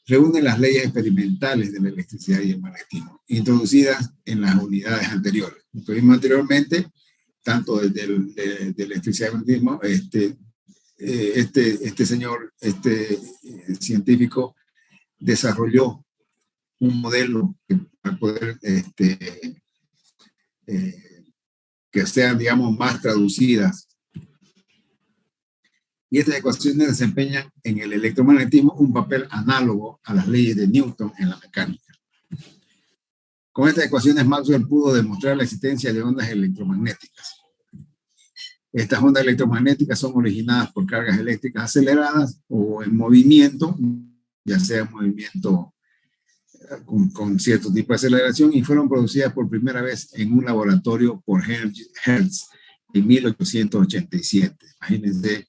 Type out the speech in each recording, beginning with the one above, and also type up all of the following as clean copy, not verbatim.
reúne las leyes experimentales de la electricidad y el magnetismo, introducidas en las unidades anteriores. Como vimos anteriormente, tanto de electricidad y magnetismo, este científico desarrolló un modelo para poder que sean, digamos, más traducidas. Y estas ecuaciones desempeñan en el electromagnetismo un papel análogo a las leyes de Newton en la mecánica. Con estas ecuaciones, Maxwell pudo demostrar la existencia de ondas electromagnéticas. Estas ondas electromagnéticas son originadas por cargas eléctricas aceleradas o en movimiento, ya sea movimiento con cierto tipo de aceleración, y fueron producidas por primera vez en un laboratorio por Hertz en 1887. Imagínense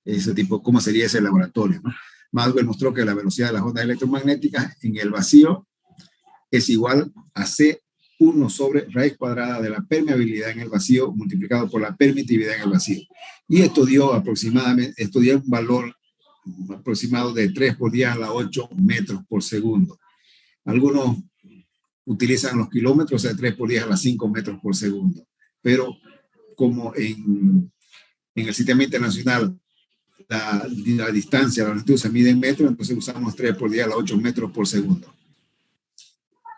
ese tipo, cómo sería ese laboratorio, ¿no? Maxwell mostró que la velocidad de las ondas electromagnéticas en el vacío es igual a C1 sobre raíz cuadrada de la permeabilidad en el vacío multiplicado por la permitividad en el vacío. Y esto dio un valor aproximado de 3 por 10 a la 8 metros por segundo. Algunos utilizan los kilómetros, o sea, 3 por 10 a la 5 metros por segundo. Pero como en el sistema internacional la distancia, la longitud se mide en metros, entonces usamos 3 por 10 a la 8 metros por segundo.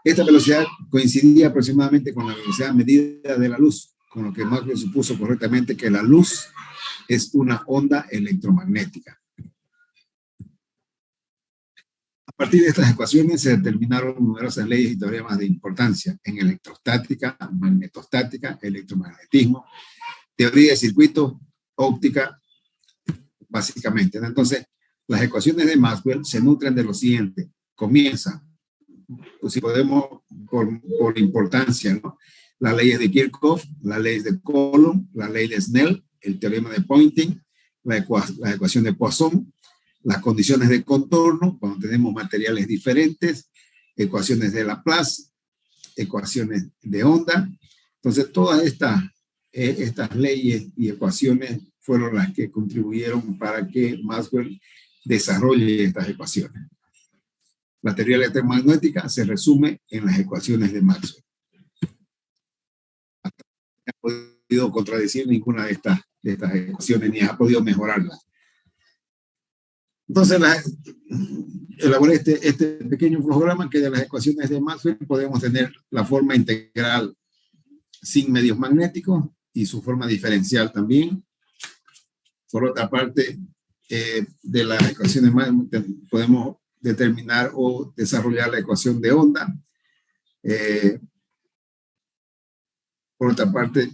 Esta velocidad coincidía aproximadamente con la velocidad medida de la luz, con lo que Maxwell supuso correctamente que la luz es una onda electromagnética. A partir de estas ecuaciones se determinaron numerosas leyes y teoremas de importancia en electrostática, magnetostática, electromagnetismo, teoría de circuitos, óptica, básicamente. Entonces, las ecuaciones de Maxwell se nutren de lo siguiente. Comienza, pues si podemos, por importancia, ¿no? Las leyes de Kirchhoff, las leyes de Coulomb, la ley de Snell, el teorema de Poynting, la ecuación de Poisson, las condiciones de contorno, cuando tenemos materiales diferentes, ecuaciones de Laplace, ecuaciones de onda. Entonces, todas estas leyes y ecuaciones fueron las que contribuyeron para que Maxwell desarrolle estas ecuaciones. La teoría electromagnética se resume en las ecuaciones de Maxwell. No ha podido contradecir ninguna de estas ecuaciones ni ha podido mejorarlas. Entonces, elaboré este pequeño programa que de las ecuaciones de Maxwell podemos tener la forma integral sin medios magnéticos y su forma diferencial también. Por otra parte, de las ecuaciones podemos determinar o desarrollar la ecuación de onda. Por otra parte,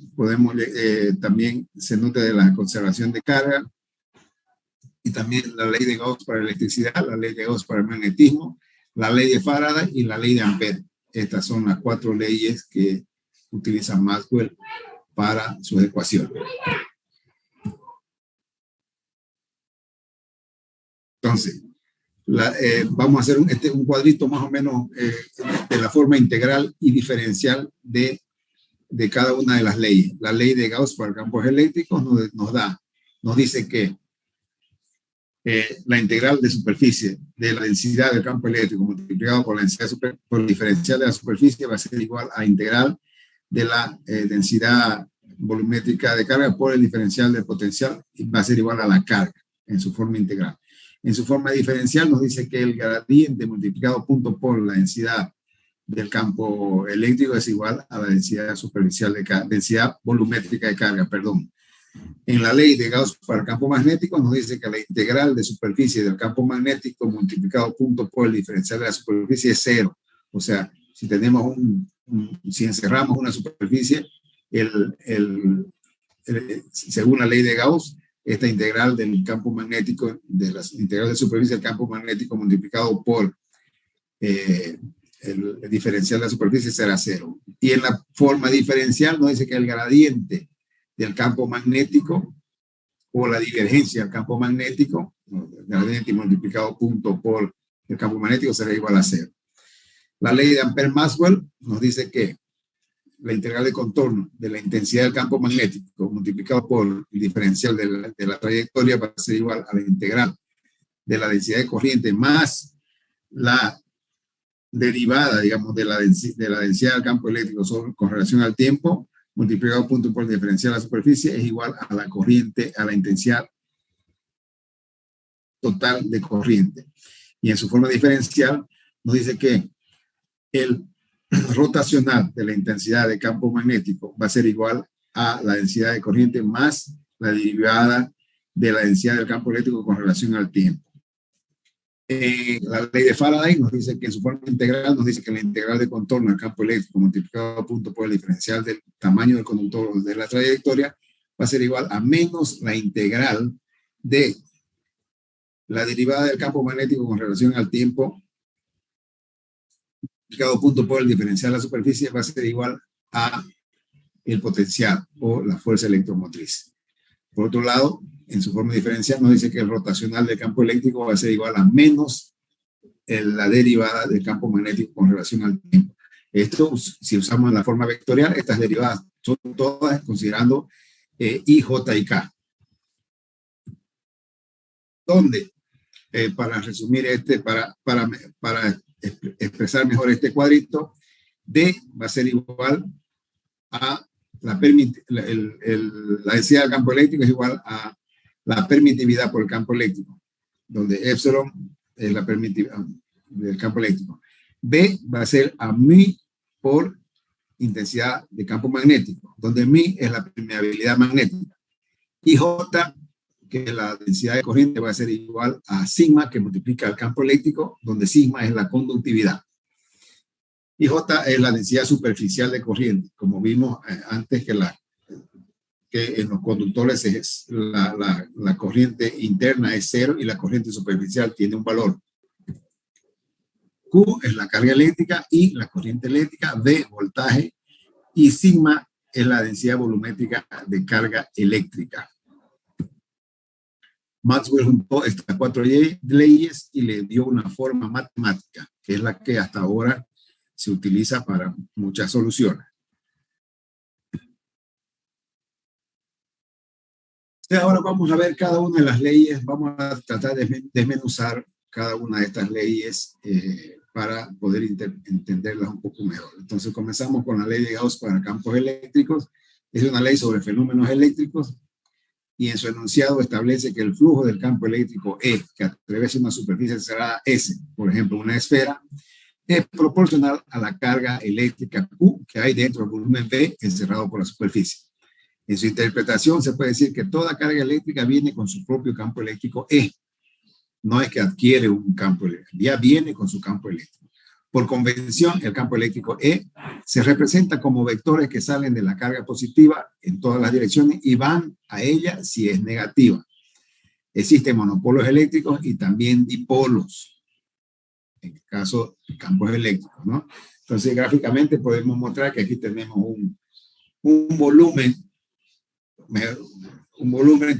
también se nutre de la conservación de carga y también la ley de Gauss para la electricidad, la ley de Gauss para el magnetismo, la ley de Faraday y la ley de Ampère. Estas son las 4 leyes que utiliza Maxwell para sus ecuaciones. Entonces, vamos a hacer un cuadrito más o menos de la forma integral y diferencial de cada una de las leyes. La ley de Gauss para campos eléctricos nos dice que la integral de superficie de la densidad del campo eléctrico multiplicado por la densidad por el diferencial de la superficie va a ser igual a integral de la densidad volumétrica de carga por el diferencial del potencial, y va a ser igual a la carga en su forma integral. En su forma diferencial nos dice que el gradiente multiplicado punto por la densidad del campo eléctrico es igual a la densidad superficial de carga, densidad volumétrica de carga, perdón. En la ley de Gauss para el campo magnético nos dice que la integral de superficie del campo magnético multiplicado punto por el diferencial de la superficie es 0. O sea, si tenemos si encerramos una superficie, según la ley de Gauss, esta integral del campo magnético, de la integral de superficie del campo magnético multiplicado por el diferencial de la superficie será 0. Y en la forma diferencial nos dice que el gradiente del campo magnético o la divergencia del campo magnético, el gradiente multiplicado punto por el campo magnético será igual a 0. La ley de Ampère-Maxwell nos dice que la integral de contorno de la intensidad del campo magnético multiplicado por el diferencial de la trayectoria va a ser igual a la integral de la densidad de corriente más la derivada, digamos, de la densidad del campo eléctrico con relación al tiempo, multiplicado punto por el diferencial de la superficie, es igual a la corriente, a la intensidad total de corriente. Y en su forma diferencial nos dice que el rotacional de la intensidad de campo magnético va a ser igual a la densidad de corriente más la derivada de la densidad del campo eléctrico con relación al tiempo. La ley de Faraday nos dice que en su forma integral nos dice que la integral de contorno del campo eléctrico multiplicado a punto por el diferencial del tamaño del conductor de la trayectoria va a ser igual a menos la integral de la derivada del campo magnético con relación al tiempo multiplicado punto por el diferencial de la superficie va a ser igual a el potencial o la fuerza electromotriz. Por otro lado, en su forma diferencial nos dice que el rotacional del campo eléctrico va a ser igual a menos la derivada del campo magnético con relación al tiempo. Esto, si usamos la forma vectorial, estas derivadas son todas considerando I, J y K. Donde, para resumir para expresar mejor este cuadrito, D va a ser igual a la densidad del campo eléctrico es igual a la permitividad por el campo eléctrico, donde epsilon es la permitividad del campo eléctrico. B va a ser a mi por intensidad de campo magnético, donde mi es la permeabilidad magnética. Y J, que es la densidad de corriente, va a ser igual a sigma, que multiplica el campo eléctrico, donde sigma es la conductividad. Y J es la densidad superficial de corriente, como vimos antes que en los conductores la corriente interna es 0 y la corriente superficial tiene un valor. Q es la carga eléctrica, I la corriente eléctrica, V voltaje y sigma es la densidad volumétrica de carga eléctrica. Maxwell juntó estas 4 leyes y le dio una forma matemática, que es la que hasta ahora se utiliza para muchas soluciones. Ahora vamos a ver cada una de las leyes, vamos a tratar de desmenuzar cada una de estas leyes para poder entenderlas un poco mejor. Entonces comenzamos con la ley de Gauss para campos eléctricos. Es una ley sobre fenómenos eléctricos y en su enunciado establece que el flujo del campo eléctrico E, que atraviesa una superficie cerrada S, por ejemplo una esfera, es proporcional a la carga eléctrica Q que hay dentro del volumen V encerrado por la superficie. En su interpretación se puede decir que toda carga eléctrica viene con su propio campo eléctrico E. No es que adquiere un campo eléctrico, ya viene con su campo eléctrico. Por convención, el campo eléctrico E se representa como vectores que salen de la carga positiva en todas las direcciones y van a ella si es negativa. Existen monopolos eléctricos y también dipolos, en el caso de campos eléctricos, ¿no? Entonces, gráficamente podemos mostrar que aquí tenemos un volumen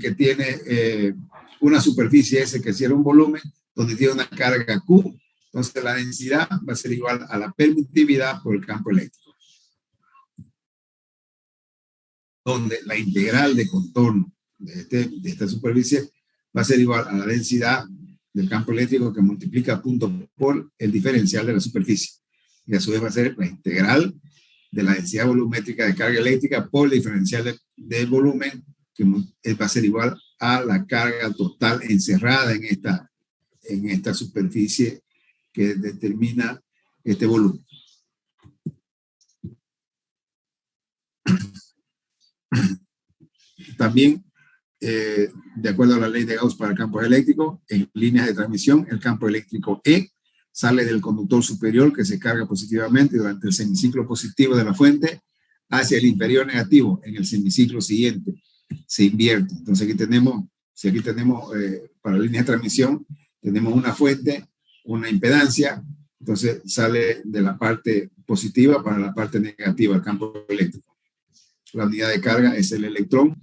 que tiene una superficie S que cierra un volumen donde tiene una carga Q. Entonces la densidad va a ser igual a la permitividad por el campo eléctrico, donde la integral de contorno de esta superficie va a ser igual a la densidad del campo eléctrico que multiplica punto por el diferencial de la superficie. Y a su vez va a ser la integral de la densidad volumétrica de carga eléctrica por el diferencial del volumen, que va a ser igual a la carga total encerrada en esta superficie que determina este volumen. También, de acuerdo a la ley de Gauss para campos eléctricos, en líneas de transmisión, el campo eléctrico E sale del conductor superior que se carga positivamente durante el semiciclo positivo de la fuente hacia el inferior negativo en el semiciclo siguiente. Se invierte. Entonces aquí tenemos para líneas de transmisión, tenemos una fuente, una impedancia, entonces sale de la parte positiva para la parte negativa del campo eléctrico. La unidad de carga es el electrón.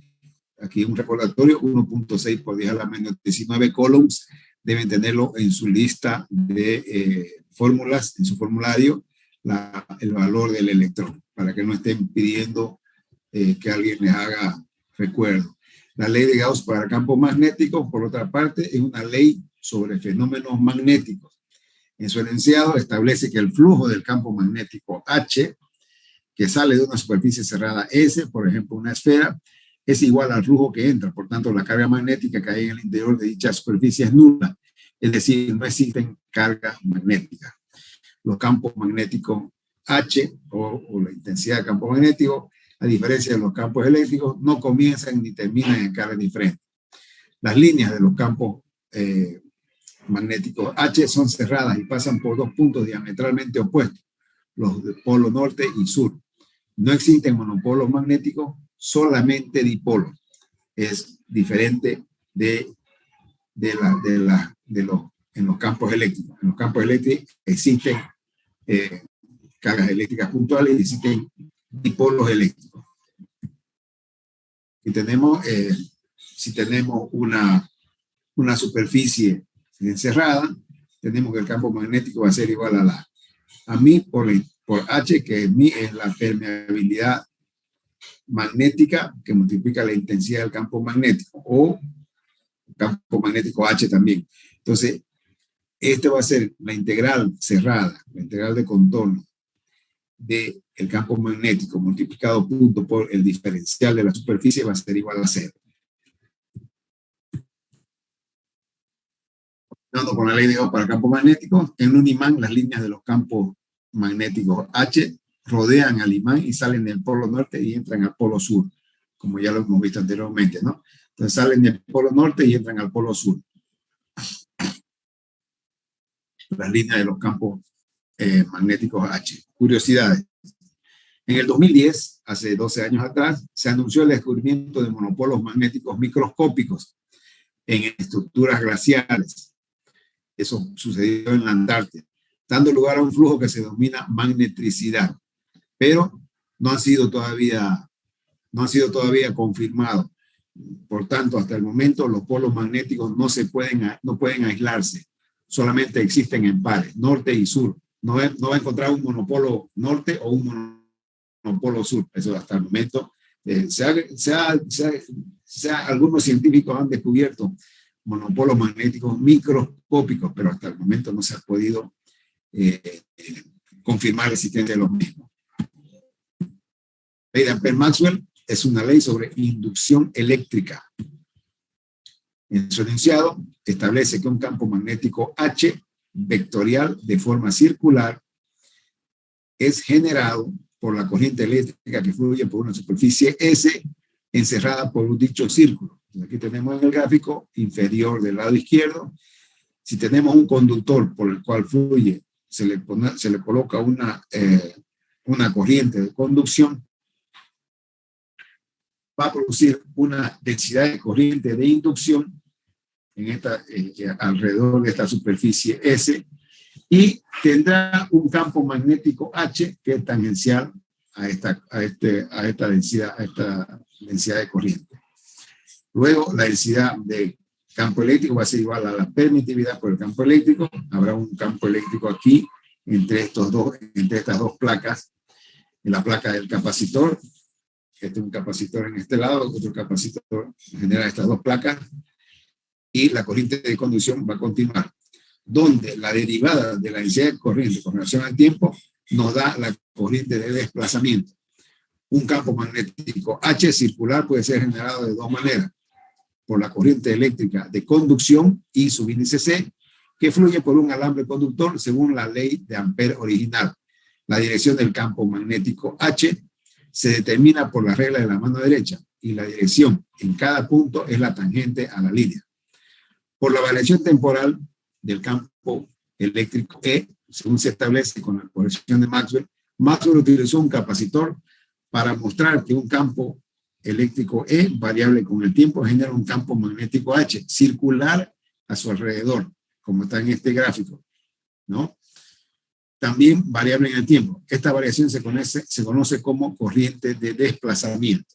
Aquí un recordatorio, 1.6 por 10 a la menos 19 coulombs. Deben tenerlo en su lista de fórmulas, en su formulario, el valor del electrón, para que no estén pidiendo que alguien les haga recuerdo. La ley de Gauss para campos magnéticos, por otra parte, es una ley sobre fenómenos magnéticos. En su enunciado establece que el flujo del campo magnético H, que sale de una superficie cerrada S, por ejemplo una esfera, es igual al flujo que entra. Por tanto, la carga magnética que hay en el interior de dicha superficie es nula. Es decir, no existen cargas magnéticas. Los campos magnéticos H, o la intensidad del campo magnético, a diferencia de los campos eléctricos, no comienzan ni terminan en cargas diferentes. Las líneas de los campos magnéticos H son cerradas y pasan por dos puntos diametralmente opuestos, los de polo norte y sur. No existen monopolos magnéticos, solamente dipolos. Es diferente en los campos eléctricos. En los campos eléctricos existen cargas eléctricas puntuales y existen dipolos eléctricos. Y tenemos, si tenemos una superficie encerrada, tenemos que el campo magnético va a ser igual a mi por H, que mi es la permeabilidad magnética que multiplica la intensidad del campo magnético, o campo magnético H también. Entonces, este va a ser la integral cerrada, la integral de contorno del campo magnético multiplicado punto por el diferencial de la superficie, va a ser igual a 0. Continuando con la ley de Gauss para el campo magnético, en un imán las líneas de los campos magnéticos H rodean al imán y salen del polo norte y entran al polo sur, como ya lo hemos visto anteriormente, ¿no? Entonces salen del polo norte y entran al polo sur. Las líneas de los campos magnéticos H. Curiosidades. En el 2010, hace 12 años atrás, se anunció el descubrimiento de monopolos magnéticos microscópicos en estructuras glaciares. Eso sucedió en la Antártida, dando lugar a un flujo que se denomina magnetricidad, pero no ha sido todavía confirmado. Por tanto, hasta el momento los polos magnéticos no pueden aislarse, solamente existen en pares, norte y sur. No va a encontrar un monopolo norte o un monopolo sur. Eso hasta el momento. Algunos científicos han descubierto monopolos magnéticos microscópicos, pero hasta el momento no se ha podido confirmar la existencia de los mismos. Ley de Ampère-Maxwell es una ley sobre inducción eléctrica. En su enunciado establece que un campo magnético H vectorial de forma circular es generado por la corriente eléctrica que fluye por una superficie S encerrada por un dicho círculo. Aquí tenemos en el gráfico inferior del lado izquierdo. Si tenemos un conductor por el cual fluye, se le coloca una corriente de conducción, va a producir una densidad de corriente de inducción alrededor de esta superficie S, y tendrá un campo magnético H que es tangencial a esta densidad de corriente. Luego, la densidad de campo eléctrico va a ser igual a la permitividad por el campo eléctrico. Habrá un campo eléctrico aquí entre estas dos placas, en la placa del capacitor. Este es un capacitor en este lado, otro capacitor genera estas dos placas, y la corriente de conducción va a continuar, donde la derivada de la densidad de corriente con relación al tiempo nos da la corriente de desplazamiento. Un campo magnético H circular puede ser generado de dos maneras: por la corriente eléctrica de conducción y su índice C, que fluye por un alambre conductor según la ley de Ampère original. La dirección del campo magnético H se determina por la regla de la mano derecha, y la dirección en cada punto es la tangente a la línea. Por la variación temporal del campo eléctrico E, según se establece con la corrección de Maxwell, Maxwell utilizó un capacitor para mostrar que un campo eléctrico E, variable con el tiempo, genera un campo magnético H, circular a su alrededor, como está en este gráfico, ¿no? También variable en el tiempo. Esta variación se conoce como corriente de desplazamiento.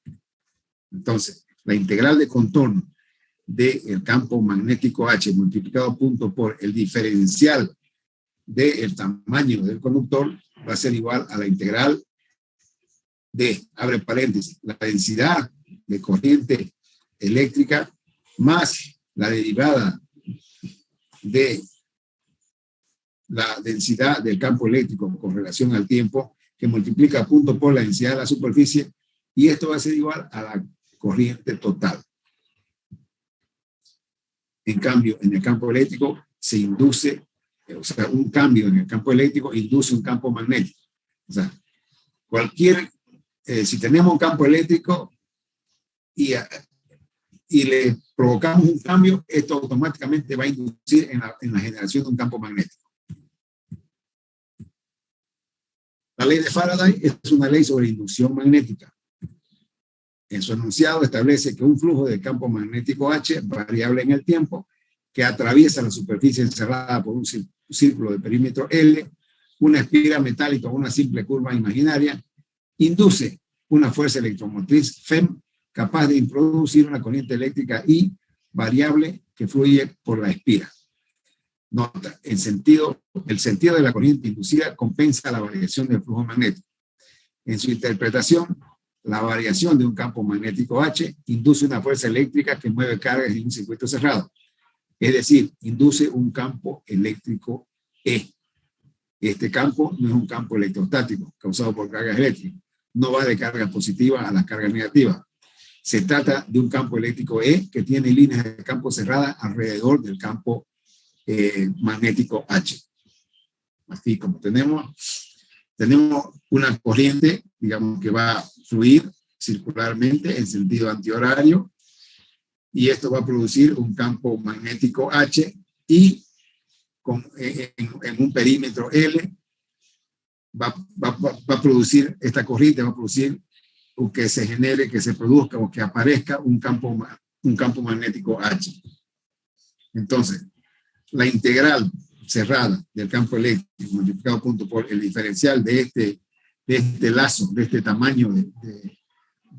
Entonces, la integral de contorno del campo magnético H multiplicado punto por el diferencial del tamaño del conductor va a ser igual a la integral de, abre paréntesis, la densidad de corriente eléctrica más la derivada de la densidad del campo eléctrico con relación al tiempo, que multiplica punto por la densidad de la superficie, y esto va a ser igual a la corriente total. En cambio, en el campo eléctrico se induce, o sea, un cambio en el campo eléctrico induce un campo magnético. O sea, si tenemos un campo eléctrico y le provocamos un cambio, esto automáticamente va a inducir en la generación de un campo magnético. La ley de Faraday es una ley sobre inducción magnética. En su enunciado establece que un flujo de campo magnético H, variable en el tiempo, que atraviesa la superficie encerrada por un círculo de perímetro L, una espira metálica o una simple curva imaginaria, induce una fuerza electromotriz FEM capaz de introducir una corriente eléctrica I variable que fluye por la espira. Nota, el sentido de la corriente inducida compensa la variación del flujo magnético. En su interpretación, la variación de un campo magnético H induce una fuerza eléctrica que mueve cargas en un circuito cerrado. Es decir, induce un campo eléctrico E. Este campo no es un campo electrostático causado por cargas eléctricas. No va de carga positiva a la carga negativa. Se trata de un campo eléctrico E que tiene líneas de campo cerradas alrededor del campo magnético H. Así como tenemos una corriente, digamos, que va a fluir circularmente en sentido antihorario, y esto va a producir un campo magnético H, y en un perímetro L va a producir, esta corriente va a producir que se genere, que se produzca o que aparezca un campo magnético H. Entonces, la integral cerrada del campo eléctrico multiplicado punto por el diferencial de este lazo, de este tamaño de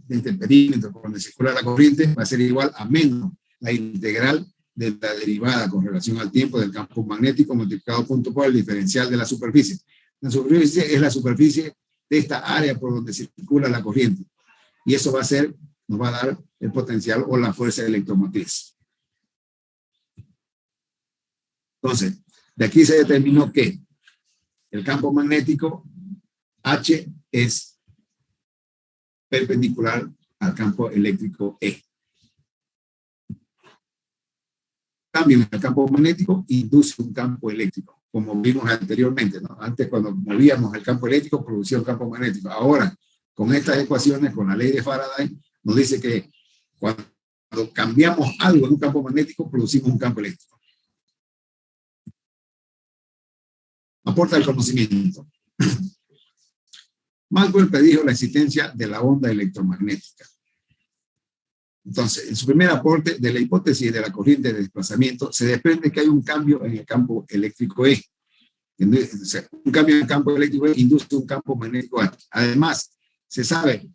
este perímetro por donde circula la corriente, va a ser igual a menos la integral de la derivada con relación al tiempo del campo magnético multiplicado punto por el diferencial de la superficie. La superficie es la superficie de esta área por donde circula la corriente, y eso nos va a dar el potencial o la fuerza electromotriz. Entonces, de aquí se determinó que el campo magnético H es perpendicular al campo eléctrico E. Cambio en el campo magnético induce un campo eléctrico, como vimos anteriormente, ¿no? Antes, cuando movíamos el campo eléctrico, producía un campo magnético. Ahora, con estas ecuaciones, con la ley de Faraday, nos dice que cuando cambiamos algo en un campo magnético, producimos un campo eléctrico. Aporta el conocimiento. Maxwell predijo la existencia de la onda electromagnética. Entonces, en su primer aporte de la hipótesis de la corriente de desplazamiento, se desprende que hay un cambio en el campo eléctrico E. O sea, un cambio en el campo eléctrico E induce un campo magnético H. Además, se sabe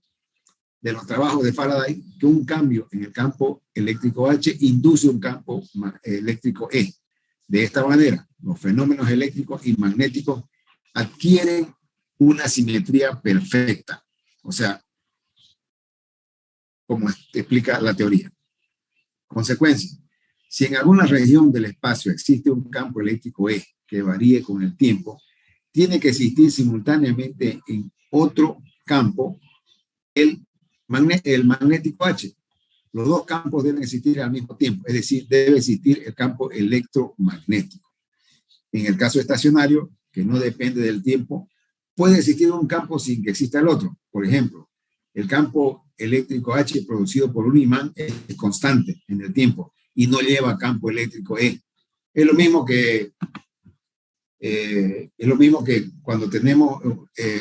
de los trabajos de Faraday que un cambio en el campo eléctrico H induce un campo eléctrico E. De esta manera, los fenómenos eléctricos y magnéticos adquieren una simetría perfecta. O sea, como explica la teoría. Consecuencia, si en alguna región del espacio existe un campo eléctrico E que varíe con el tiempo, tiene que existir simultáneamente en otro campo el magnético H. Los dos campos deben existir al mismo tiempo, es decir, debe existir el campo electromagnético. En el caso estacionario, que no depende del tiempo, puede existir un campo sin que exista el otro. Por ejemplo, el campo eléctrico H producido por un imán es constante en el tiempo y no lleva campo eléctrico E. Es lo mismo que cuando tenemos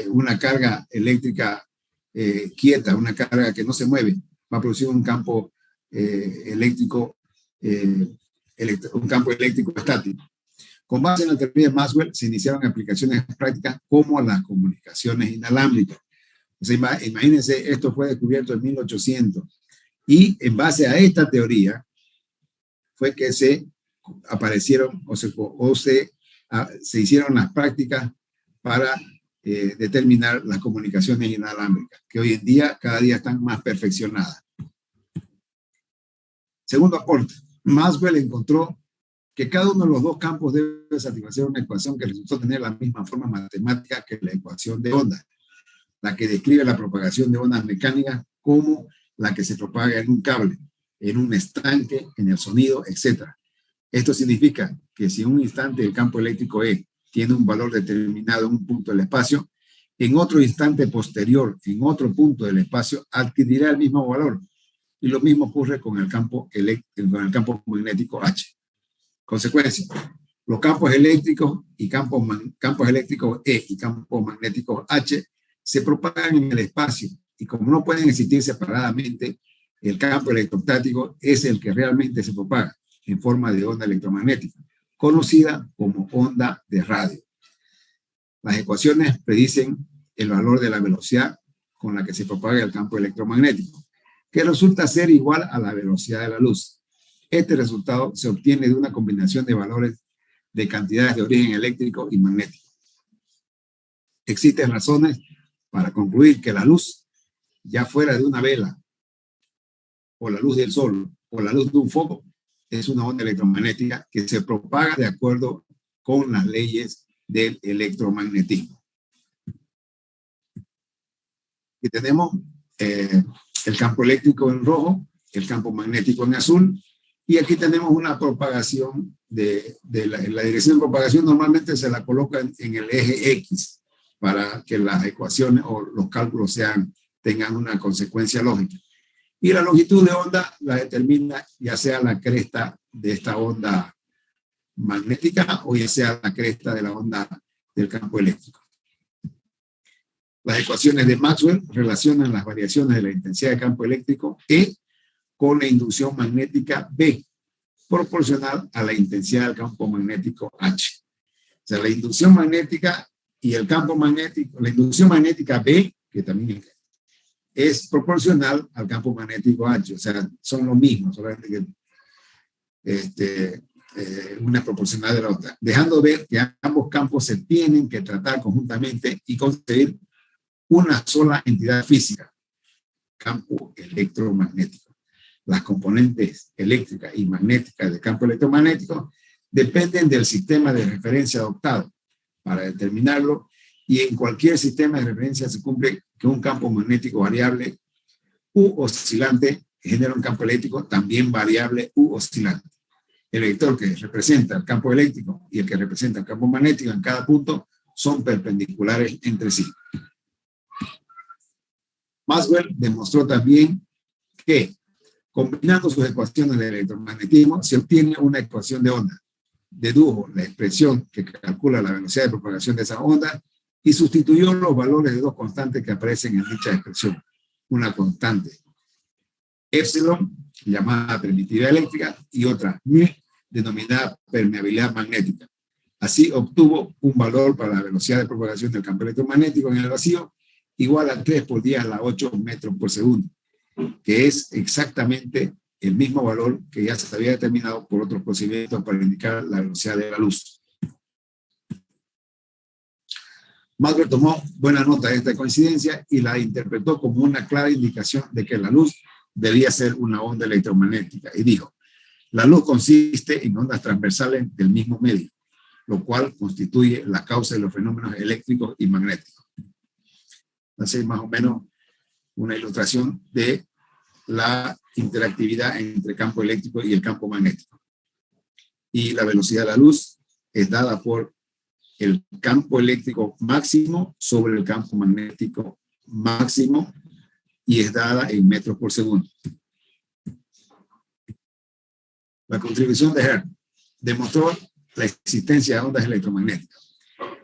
una carga eléctrica quieta, una carga que no se mueve, va a producir un campo eléctrico estático. Con base en la teoría de Maxwell se iniciaron aplicaciones prácticas como las comunicaciones inalámbricas. O sea, imagínense, esto fue descubierto en 1800 y en base a esta teoría fue que se aparecieron se hicieron las prácticas para determinar las comunicaciones inalámbricas, que hoy en día cada día están más perfeccionadas. Segundo aporte, Maxwell encontró que cada uno de los dos campos debe satisfacer una ecuación que resultó tener la misma forma matemática que la ecuación de onda, la que describe la propagación de ondas mecánicas como la que se propaga en un cable, en un estanque, en el sonido, etc. Esto significa que si en un instante el campo eléctrico E tiene un valor determinado en un punto del espacio, en otro instante posterior, en otro punto del espacio, adquirirá el mismo valor. Y lo mismo ocurre con el campo magnético H. Consecuencia, los campos eléctricos y campos eléctricos E y campos magnéticos H se propagan en el espacio y como no pueden existir separadamente, el campo electrostático es el que realmente se propaga en forma de onda electromagnética, conocida como onda de radio. Las ecuaciones predicen el valor de la velocidad con la que se propaga el campo electromagnético, que resulta ser igual a la velocidad de la luz. Este resultado se obtiene de una combinación de valores de cantidades de origen eléctrico y magnético. Existen razones para concluir que la luz, ya fuera de una vela, o la luz del sol, o la luz de un foco, es una onda electromagnética que se propaga de acuerdo con las leyes del electromagnetismo. Y tenemos el campo eléctrico en rojo, el campo magnético en azul, y aquí tenemos una propagación la dirección de propagación normalmente se la coloca en el eje X para que las ecuaciones o los cálculos tengan una consecuencia lógica. Y la longitud de onda la determina ya sea la cresta de esta onda magnética o ya sea la cresta de la onda del campo eléctrico. Las ecuaciones de Maxwell relacionan las variaciones de la intensidad de campo eléctrico E con la inducción magnética B, proporcional a la intensidad del campo magnético H. O sea, la inducción magnética y el campo magnético, la inducción magnética B, que también es proporcional al campo magnético H. O sea, son lo mismo, solamente que una es proporcional de la otra. Dejando ver que ambos campos se tienen que tratar conjuntamente y conseguir una sola entidad física, campo electromagnético. Las componentes eléctricas y magnéticas del campo electromagnético dependen del sistema de referencia adoptado para determinarlo y en cualquier sistema de referencia se cumple que un campo magnético variable u oscilante genera un campo eléctrico también variable u oscilante. El vector que representa el campo eléctrico y el que representa el campo magnético en cada punto son perpendiculares entre sí. Maxwell demostró también que combinando sus ecuaciones de electromagnetismo se obtiene una ecuación de onda. Dedujo la expresión que calcula la velocidad de propagación de esa onda y sustituyó los valores de dos constantes que aparecen en dicha expresión. Una constante epsilon, llamada permitividad eléctrica, y otra μ, denominada permeabilidad magnética. Así obtuvo un valor para la velocidad de propagación del campo electromagnético en el vacío igual a 3 por 10 a la 8 metros por segundo, que es exactamente el mismo valor que ya se había determinado por otros procedimientos para indicar la velocidad de la luz. Maxwell tomó buena nota de esta coincidencia y la interpretó como una clara indicación de que la luz debía ser una onda electromagnética y dijo, la luz consiste en ondas transversales del mismo medio, lo cual constituye la causa de los fenómenos eléctricos y magnéticos. Entonces, más o menos una ilustración de la interactividad entre el campo eléctrico y el campo magnético. Y la velocidad de la luz es dada por el campo eléctrico máximo sobre el campo magnético máximo y es dada en metros por segundo. La contribución de Hertz demostró la existencia de ondas electromagnéticas.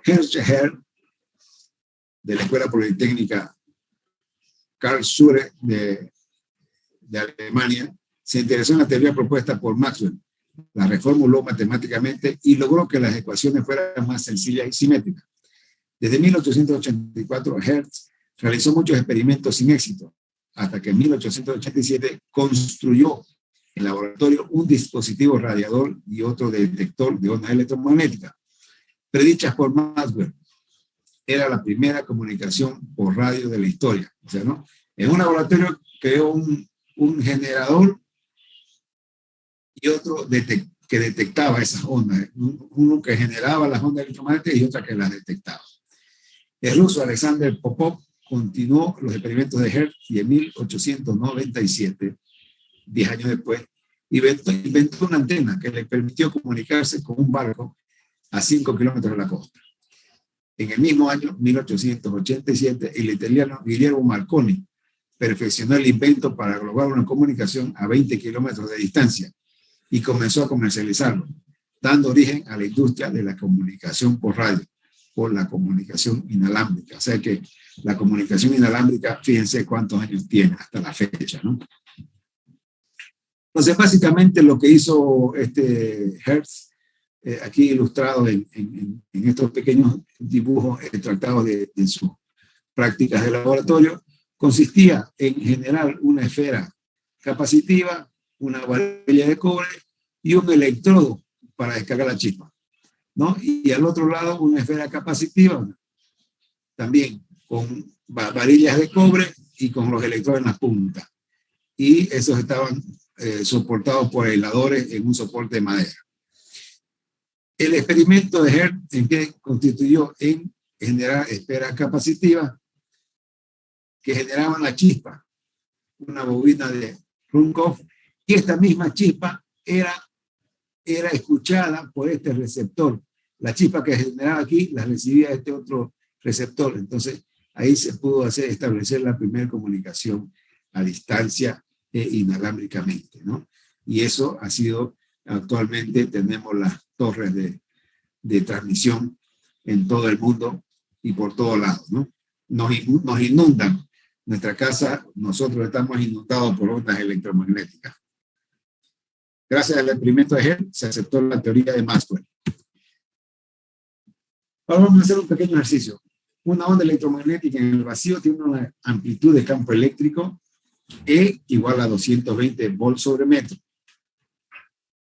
Hertz de la Escuela Politécnica Karlsruhe de Alemania, se interesó en la teoría propuesta por Maxwell, la reformuló matemáticamente y logró que las ecuaciones fueran más sencillas y simétricas. Desde 1884, Hertz realizó muchos experimentos sin éxito, hasta que en 1887 construyó en laboratorio un dispositivo radiador y otro detector de ondas electromagnéticas, predichas por Maxwell. Era la primera comunicación por radio de la historia. O sea, ¿no? En un laboratorio creó un generador y otro que detectaba esas ondas, uno que generaba las ondas electromagnéticas y otra que las detectaba. El ruso Alexander Popov continuó los experimentos de Hertz y en 1897, 10 años después, inventó una antena que le permitió comunicarse con un barco a 5 kilómetros de la costa. En el mismo año, 1887, el italiano Guillermo Marconi perfeccionó el invento para lograr una comunicación a 20 kilómetros de distancia y comenzó a comercializarlo, dando origen a la industria de la comunicación por radio, por la comunicación inalámbrica. O sea que la comunicación inalámbrica, fíjense cuántos años tiene hasta la fecha, ¿no? Entonces, básicamente lo que hizo Hertz, aquí ilustrado en estos pequeños dibujos extractados de sus prácticas de laboratorio, consistía en generar una esfera capacitiva, una varilla de cobre y un electrodo para descargar la chispa, ¿no? Y al otro lado una esfera capacitiva, también con varillas de cobre y con los electrodos en las puntas. Y esos estaban soportados por aisladores en un soporte de madera. El experimento de Hertz constituyó en generar esferas capacitivas que generaban la chispa, una bobina de Ruhmkorff, y esta misma chispa era escuchada por este receptor. La chispa que generaba aquí la recibía este otro receptor. Entonces, ahí se pudo establecer la primera comunicación a distancia inalámbricamente, ¿no? Y eso ha sido, actualmente tenemos las torres de transmisión en todo el mundo y por todos lados, ¿no? Nos inundan. Nuestra casa, nosotros estamos inundados por ondas electromagnéticas. Gracias al experimento de Hertz se aceptó la teoría de Maxwell. Ahora vamos a hacer un pequeño ejercicio. Una onda electromagnética en el vacío tiene una amplitud de campo eléctrico E igual a 220 volts sobre metro.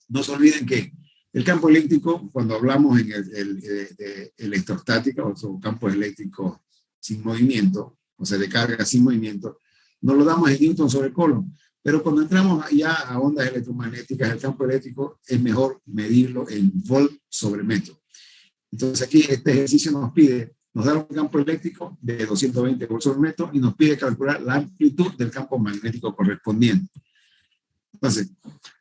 No se olviden que el campo eléctrico, cuando hablamos en de electrostática o campos eléctricos sin movimiento, o sea, de carga sin movimiento, no lo damos en Newton sobre Coulomb. Pero cuando entramos ya a ondas electromagnéticas, el campo eléctrico es mejor medirlo en volt sobre metro. Entonces aquí este ejercicio nos da un campo eléctrico de 220 volts sobre metro y nos pide calcular la amplitud del campo magnético correspondiente. Entonces,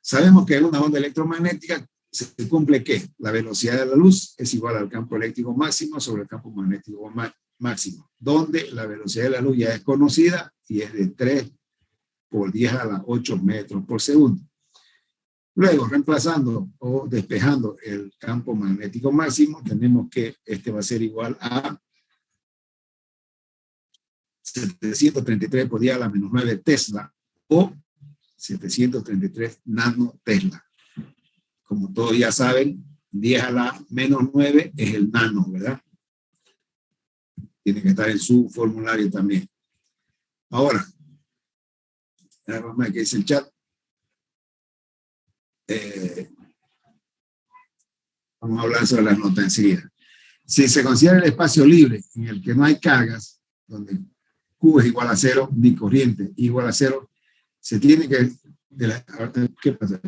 sabemos que en una onda electromagnética se cumple que la velocidad de la luz es igual al campo eléctrico máximo sobre el campo magnético máximo, donde la velocidad de la luz ya es conocida y es de 3 por 10 a la 8 metros por segundo. Luego, reemplazando o despejando el campo magnético máximo, tenemos que este va a ser igual a 733 por 10 a la menos 9 Tesla o 733 nanotesla. Como todos ya saben, 10 a la menos 9 es el nano, ¿verdad? Tiene que estar en su formulario también. Ahora, vamos a ver qué dice el chat. Vamos a hablar sobre las notas enseguida. Si se considera el espacio libre en el que no hay cargas, donde Q es igual a 0, ni corriente igual a 0, se tiene que... ¿Qué pasa?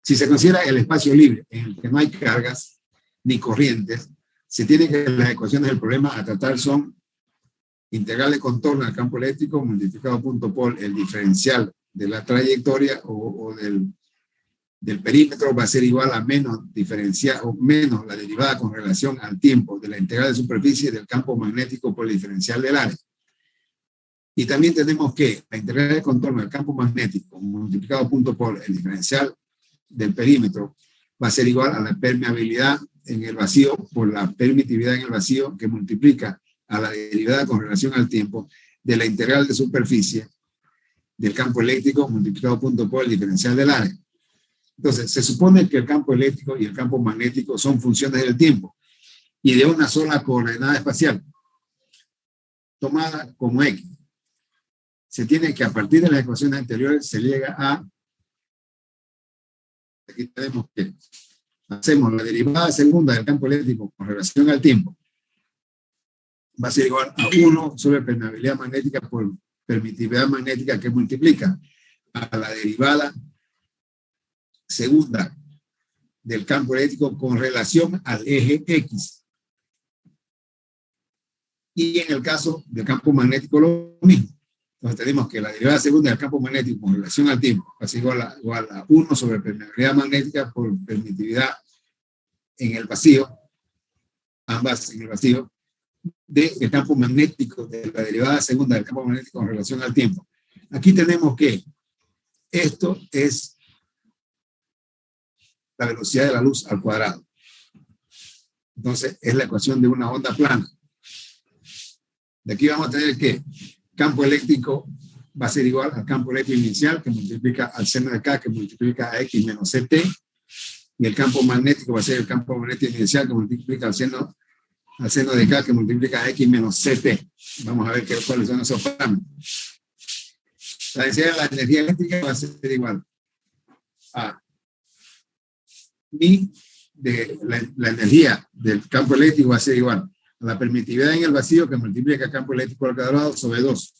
Si se considera el espacio libre en el que no hay cargas ni corrientes, se tiene que las ecuaciones del problema a tratar son integral de contorno del campo eléctrico multiplicado punto por el diferencial de la trayectoria o del perímetro va a ser igual a menos diferencial o menos la derivada con relación al tiempo de la integral de superficie del campo magnético por el diferencial del área. Y también tenemos que la integral de contorno del campo magnético multiplicado punto por el diferencial del perímetro va a ser igual a la permeabilidad en el vacío por la permitividad en el vacío que multiplica a la derivada con relación al tiempo de la integral de superficie del campo eléctrico multiplicado punto por el diferencial del área. Entonces, se supone que el campo eléctrico y el campo magnético son funciones del tiempo y de una sola coordenada espacial tomada como X. Se tiene que a partir de las ecuaciones anteriores se llega a, aquí tenemos que hacemos la derivada segunda del campo eléctrico con relación al tiempo va a ser igual a 1 sobre permeabilidad magnética por permitividad magnética, que multiplica a la derivada segunda del campo eléctrico con relación al eje X. Y en el caso del campo magnético lo mismo. Entonces tenemos que la derivada segunda del campo magnético con relación al tiempo va a ser igual a 1 sobre permeabilidad magnética por permitividad en el vacío, ambas en el vacío, del campo magnético, de la derivada segunda del campo magnético con relación al tiempo. Aquí tenemos que esto es la velocidad de la luz al cuadrado. Entonces es la ecuación de una onda plana. De aquí vamos a tener que campo eléctrico va a ser igual al campo eléctrico inicial, que multiplica al seno de K, que multiplica a X menos CT, y el campo magnético va a ser el campo magnético inicial, que multiplica al seno de K, que multiplica a X menos CT. Vamos a ver cuáles son esos parámetros. La densidad de la energía eléctrica va a ser igual a mi de la energía del campo eléctrico va a ser igual a la permitividad en el vacío, que multiplica el campo eléctrico al cuadrado sobre 2.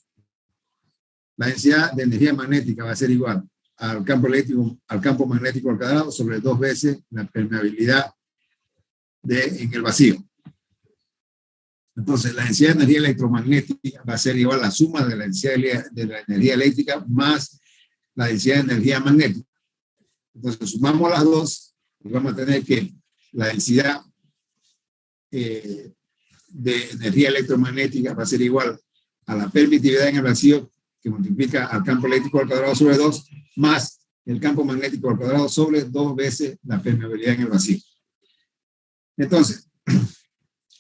La densidad de energía magnética va a ser igual al campo eléctrico, al campo magnético al cuadrado sobre 2 veces la permeabilidad en el vacío. Entonces, la densidad de energía electromagnética va a ser igual a la suma de la densidad de la energía eléctrica más la densidad de energía magnética. Entonces, sumamos las dos y vamos a tener que la densidad de energía electromagnética va a ser igual a la permitividad en el vacío, que multiplica al campo eléctrico al cuadrado sobre 2, más el campo magnético al cuadrado sobre 2 veces la permeabilidad en el vacío. Entonces,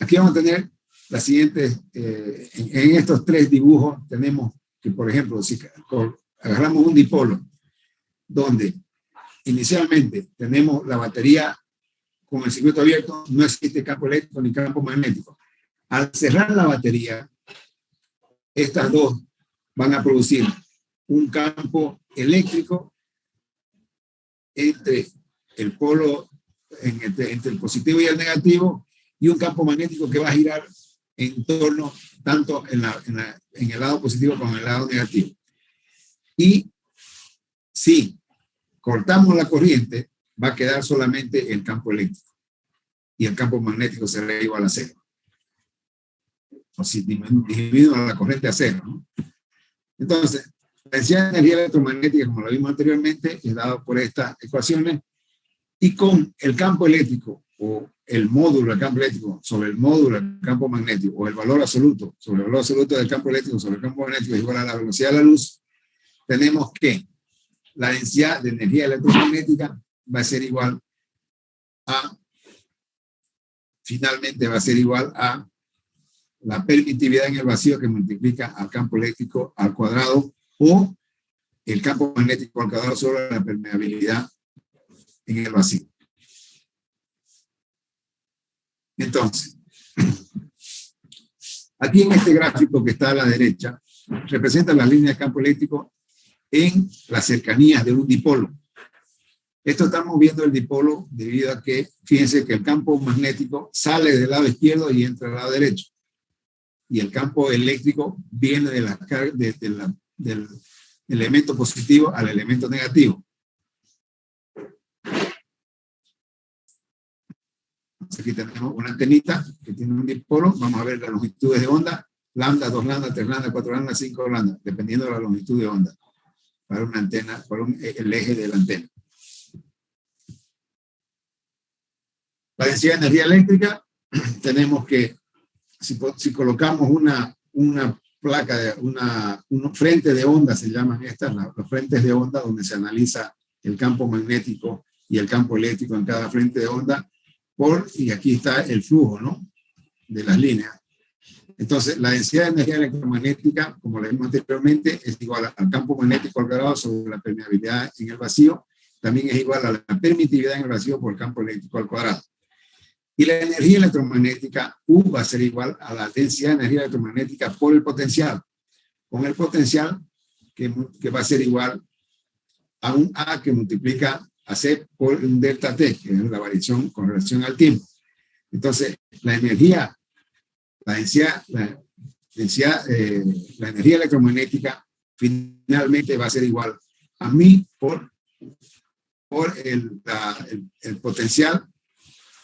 aquí vamos a tener la siguiente, en estos 3 dibujos tenemos que, por ejemplo, si agarramos un dipolo, donde inicialmente tenemos la batería con el circuito abierto, no existe campo eléctrico ni campo magnético. Al cerrar la batería, estas dos van a producir un campo eléctrico entre el polo, entre el positivo y el negativo, y un campo magnético que va a girar en torno tanto en el lado positivo como en el lado negativo. Y si cortamos la corriente, va a quedar solamente el campo eléctrico y el campo magnético será igual a 0. O si disminuimos la corriente a 0, ¿no? Entonces, la densidad de energía electromagnética, como lo vimos anteriormente, es dado por estas ecuaciones, y con el campo eléctrico o el módulo del campo eléctrico sobre el módulo del campo magnético, o el valor absoluto sobre el valor absoluto del campo eléctrico sobre el campo magnético es igual a la velocidad de la luz, tenemos que la densidad de energía electromagnética va a ser igual a, finalmente va a ser igual a la permitividad en el vacío, que multiplica al campo eléctrico al cuadrado, o el campo magnético al cuadrado sobre la permeabilidad en el vacío. Entonces, aquí en este gráfico que está a la derecha, representa las líneas de campo eléctrico en las cercanías de un dipolo. Esto estamos viendo el dipolo debido a que, fíjense que el campo magnético sale del lado izquierdo y entra al lado derecho. Y el campo eléctrico viene del elemento positivo al elemento negativo. Aquí tenemos una antenita que tiene un dipolo. Vamos a ver las longitudes de onda. Lambda, 2 lambda, 3 lambda, 4 lambda, 5 lambda, dependiendo de la longitud de onda. Para una antena, para el eje de la antena. La densidad de energía eléctrica, tenemos que, si colocamos una placa, un frente de onda, se llaman estas, los frentes de onda, donde se analiza el campo magnético y el campo eléctrico en cada frente de onda, y aquí está el flujo, ¿no?, de las líneas. Entonces, la densidad de energía electromagnética, como lo vimos anteriormente, es igual al campo magnético al cuadrado sobre la permeabilidad en el vacío. También es igual a la permitividad en el vacío por el campo eléctrico al cuadrado. Y la energía electromagnética, U, va a ser igual a la densidad de energía electromagnética por el potencial. Con el potencial que va a ser igual a un A que multiplica a C por un delta T, que es la variación con relación al tiempo. Entonces, la energía la energía electromagnética finalmente va a ser igual a mí por el potencial.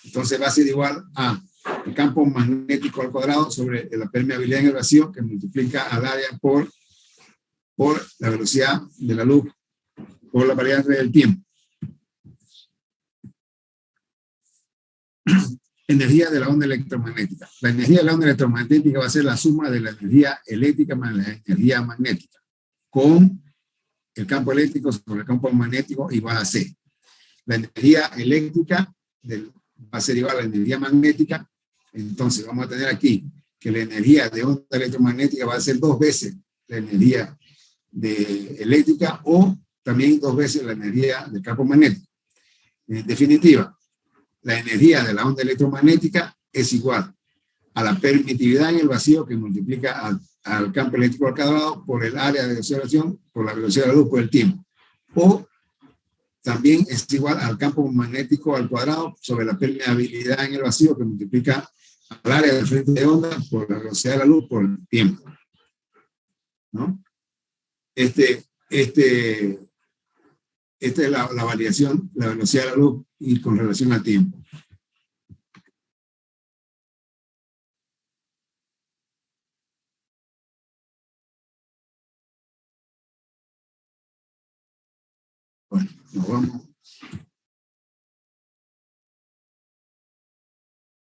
Entonces va a ser igual a el campo magnético al cuadrado sobre la permeabilidad en el vacío, que multiplica al área por la velocidad de la luz por la variable del tiempo. Energía de la onda electromagnética. La energía de la onda electromagnética va a ser la suma de la energía eléctrica más la energía magnética, con el campo eléctrico sobre el campo magnético igual a C. La energía eléctrica va a ser igual a la energía magnética. Entonces vamos a tener aquí que la energía de onda electromagnética va a ser 2 veces la energía eléctrica, o también 2 veces la energía del campo magnético. En definitiva, la energía de la onda electromagnética es igual a la permitividad en el vacío, que multiplica al campo eléctrico al cuadrado por el área de observación, por la velocidad de la luz, por el tiempo. O también es igual al campo magnético al cuadrado sobre la permeabilidad en el vacío, que multiplica al área del frente de onda por la velocidad de la luz, por el tiempo. ¿No? Esta es la variación, la velocidad de la luz y con relación al tiempo. Bueno, nos vamos.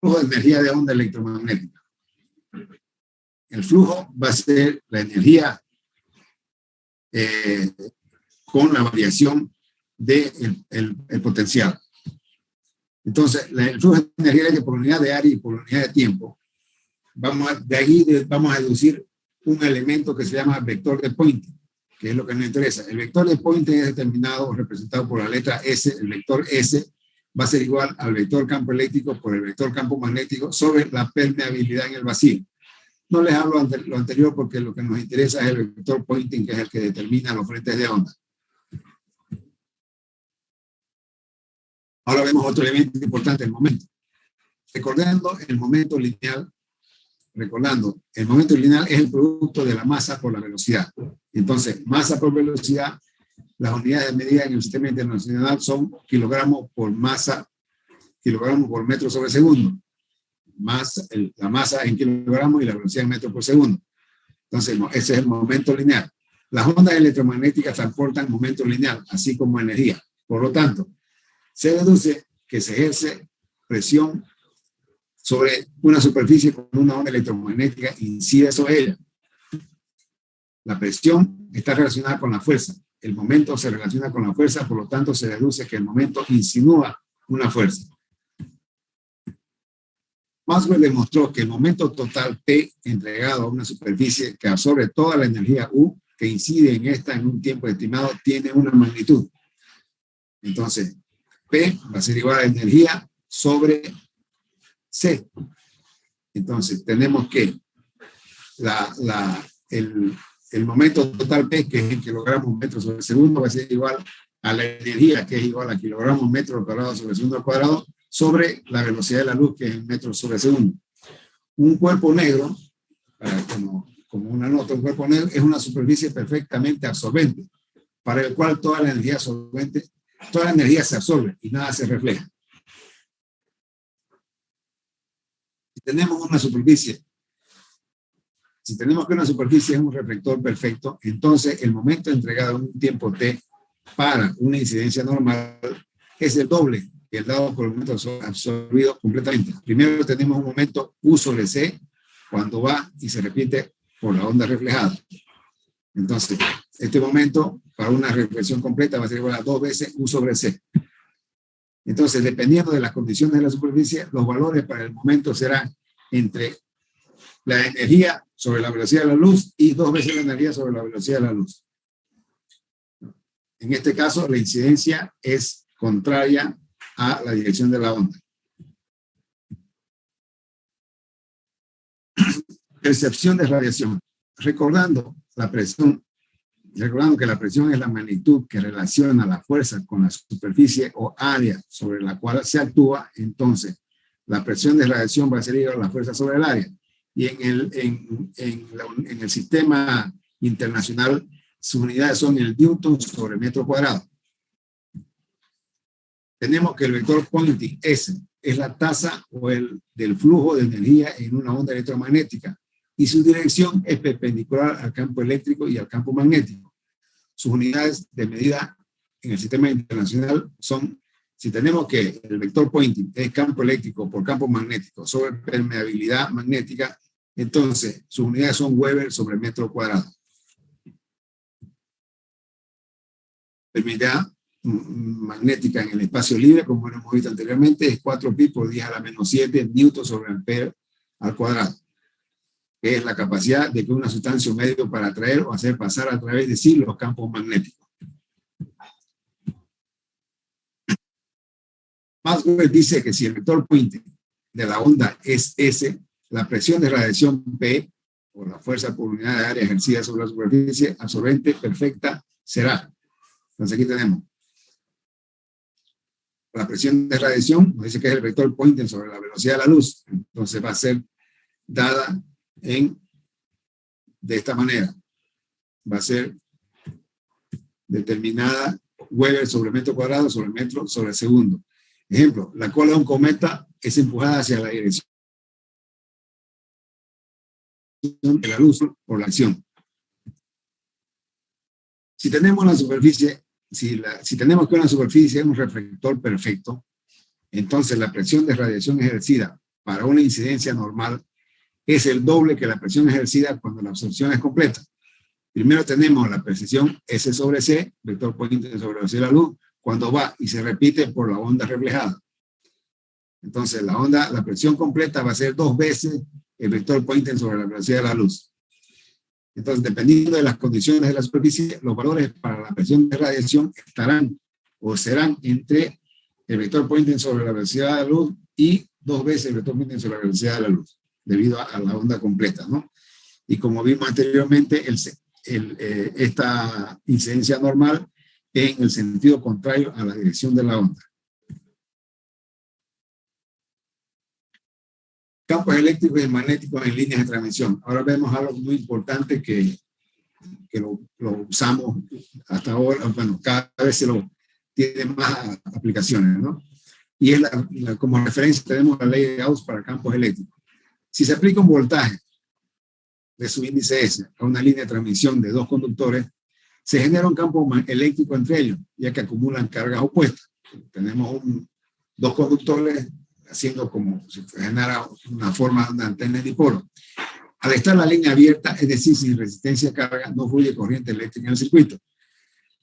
Flujo de energía de onda electromagnética. El flujo va a ser la energía con la variación del potencial. Entonces, el flujo de energía eléctrica por unidad de área y por unidad de tiempo, de ahí vamos a deducir un elemento que se llama vector de Poynting, que es lo que nos interesa. El vector de Poynting es determinado o representado por la letra S. El vector S va a ser igual al vector campo eléctrico por el vector campo magnético sobre la permeabilidad en el vacío. No les hablo lo anterior porque lo que nos interesa es el vector Poynting, que es el que determina los frentes de onda. Ahora vemos otro elemento importante, el momento. Recordando el momento lineal es el producto de la masa por la velocidad. Entonces, masa por velocidad, las unidades de medida en el sistema internacional son kilogramos por metro sobre segundo. La masa en kilogramos y la velocidad en metros por segundo. Entonces, ese es el momento lineal. Las ondas electromagnéticas transportan momento lineal, así como energía. Por lo tanto, se deduce que se ejerce presión sobre una superficie con una onda electromagnética e incide sobre ella. La presión está relacionada con la fuerza. El momento se relaciona con la fuerza, por lo tanto se deduce que el momento insinúa una fuerza. Maxwell demostró que el momento total P entregado a una superficie que absorbe toda la energía U que incide en esta en un tiempo estimado tiene una magnitud. Entonces, P va a ser igual a energía sobre C. Entonces, tenemos que el momento total P, que es en kilogramos metros sobre segundo, va a ser igual a la energía, que es igual a kilogramos metros cuadrados sobre segundo al cuadrado, sobre la velocidad de la luz, que es en metros sobre segundo. Un cuerpo negro, como una nota, un cuerpo negro es una superficie perfectamente absorbente, para el cual toda la energía se absorbe y nada se refleja. Si tenemos que una superficie es un reflector perfecto, entonces el momento entregado en un tiempo t para una incidencia normal es el doble que el dado por el momento absorbido completamente. Primero tenemos un momento U sobre C cuando va y se repite por la onda reflejada. Entonces, este momento para una reflexión completa va a ser igual a 2 veces U sobre C. Entonces, dependiendo de las condiciones de la superficie, los valores para el momento serán entre la energía sobre la velocidad de la luz y 2 veces la energía sobre la velocidad de la luz. En este caso, la incidencia es contraria a la dirección de la onda. Percepción de radiación. Recordando que la presión es la magnitud que relaciona la fuerza con la superficie o área sobre la cual se actúa, entonces la presión de radiación va a ser igual a la fuerza sobre el área. y en el sistema internacional sus unidades son el newton sobre metro cuadrado. Tenemos que el vector Poynting, S, es la tasa del flujo de energía en una onda electromagnética y su dirección es perpendicular al campo eléctrico y al campo magnético. Sus unidades de medida en el sistema internacional son, si tenemos que el vector Poynting es campo eléctrico por campo magnético sobre permeabilidad magnética, entonces sus unidades son Weber sobre metro cuadrado. Permeabilidad magnética en el espacio libre, como hemos visto anteriormente, es 4pi por 10 a la menos 7 newton sobre ampere al cuadrado, que es la capacidad de que una sustancia o medio para atraer o hacer pasar a través de sí los campos magnéticos. Maxwell dice que si el vector Poynting de la onda es S, la presión de radiación P, o la fuerza por unidad de área ejercida sobre la superficie absorbente perfecta, será. Entonces aquí tenemos la presión de radiación, nos dice que es el vector Poynting sobre la velocidad de la luz. Entonces va a ser dada de esta manera. Va a ser determinada Weber sobre metro cuadrado sobre metro sobre segundo. Ejemplo, la cola de un cometa es empujada hacia la dirección de la luz por la acción. Si tenemos la superficie, si tenemos que una superficie es un reflector perfecto, entonces la presión de radiación ejercida para una incidencia normal es el doble que la presión ejercida cuando la absorción es completa. Primero tenemos la precisión S sobre C, vector Poynting sobre la velocidad de la luz, cuando va y se repite por la onda reflejada. Entonces la presión completa va a ser 2 veces el vector Poynting sobre la velocidad de la luz. Entonces, dependiendo de las condiciones de la superficie, los valores para la presión de radiación estarán o serán entre el vector Poynting sobre la velocidad de la luz y 2 veces el vector Poynting sobre la velocidad de la luz, debido a la onda completa, ¿no? Y como vimos anteriormente, esta incidencia normal en el sentido contrario a la dirección de la onda. Campos eléctricos y magnéticos en líneas de transmisión. Ahora vemos algo muy importante que lo usamos hasta ahora, bueno, cada vez tiene más aplicaciones, ¿no? Y es como referencia tenemos la ley de Gauss para campos eléctricos. Si se aplica un voltaje de su índice S a una línea de transmisión de 2 conductores, se genera un campo eléctrico entre ellos, ya que acumulan cargas opuestas. Tenemos 2 conductores haciendo como si genera una forma de una antena dipolo. Al estar la línea abierta, es decir, sin resistencia a carga, no fluye corriente eléctrica en el circuito.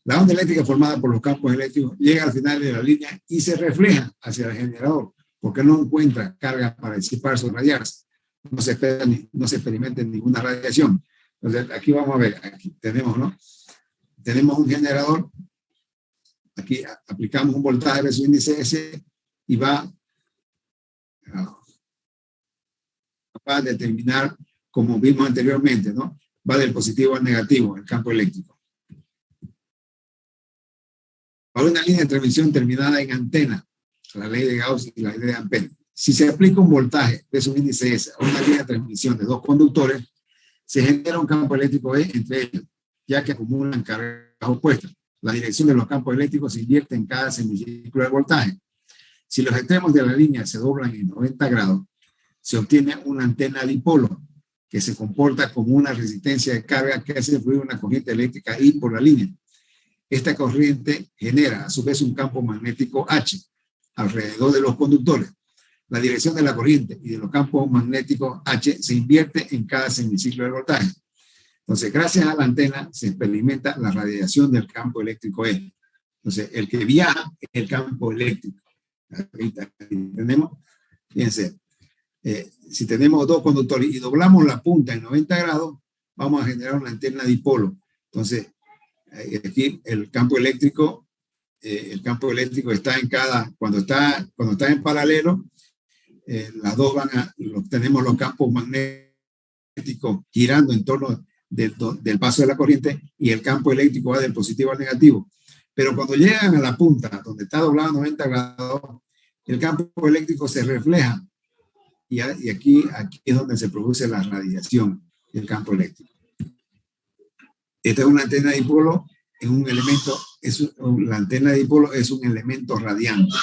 La onda eléctrica formada por los campos eléctricos llega al final de la línea y se refleja hacia el generador, porque no encuentra carga para disiparse o radiarse. No se experimenta ninguna radiación. Entonces, aquí vamos a ver, aquí tenemos, ¿no? Tenemos un generador, aquí aplicamos un voltaje de su índice S y va a determinar, como vimos anteriormente, ¿no? Va del positivo al negativo, el campo eléctrico. Para una línea de transmisión terminada en antena, la ley de Gauss y la ley de Ampere, si se aplica un voltaje de su índice S a una línea de transmisión de 2 conductores, se genera un campo eléctrico E entre ellos, ya que acumulan cargas opuestas. La dirección de los campos eléctricos se invierte en cada semicírculo de voltaje. Si los extremos de la línea se doblan en 90 grados, se obtiene una antena dipolo que se comporta como una resistencia de carga que hace fluir una corriente eléctrica I por la línea. Esta corriente genera a su vez un campo magnético H alrededor de los conductores. La dirección de la corriente y de los campos magnéticos H se invierte en cada semiciclo de voltaje. Entonces, gracias a la antena se experimenta la radiación del campo eléctrico E. Entonces, el que viaja es el campo eléctrico. Ahorita tenemos, fíjense, si tenemos 2 conductores y doblamos la punta en 90 grados, vamos a generar una antena dipolo. Entonces, aquí el campo eléctrico está en cuando está en paralelo, las dos tenemos los campos magnéticos girando en torno del paso de la corriente y el campo eléctrico va del positivo al negativo. Pero cuando llegan a la punta, donde está doblado a 90 grados, el campo eléctrico se refleja y aquí es donde se produce la radiación del campo eléctrico. Esta es una antena de dipolo en un elemento, la antena de dipolo es un elemento radiante.